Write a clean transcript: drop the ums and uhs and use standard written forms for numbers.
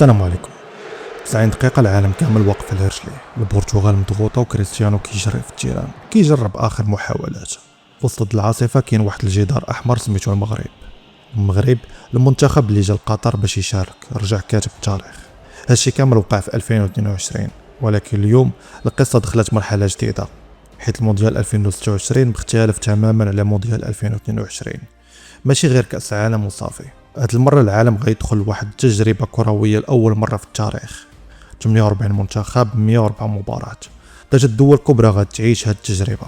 السلام عليكم. 90 دقيقة العالم كامل واقف على رجليه، البرتغال مضغوطة وكريستيانو كيجري في التيران كيجرب آخر محاولات. وسط العاصفة كاين واحد الجدار أحمر سميتو المغرب المنتخب اللي جا لقطر باش يشارك رجع كاتب التاريخ. هادشي كامل وقع في 2022، ولكن اليوم القصة دخلت مرحلة جديدة، حيت المونديال 2026 مختلف تماما على مونديال 2022. ماشي غير كأس عالم وصافي، هاد المرة العالم غيدخل لواحد التجربة كروية لأول مرة في التاريخ. 48 منتخب، 104 مباراة، 3 دول كبرى غتعيش هاد التجربة.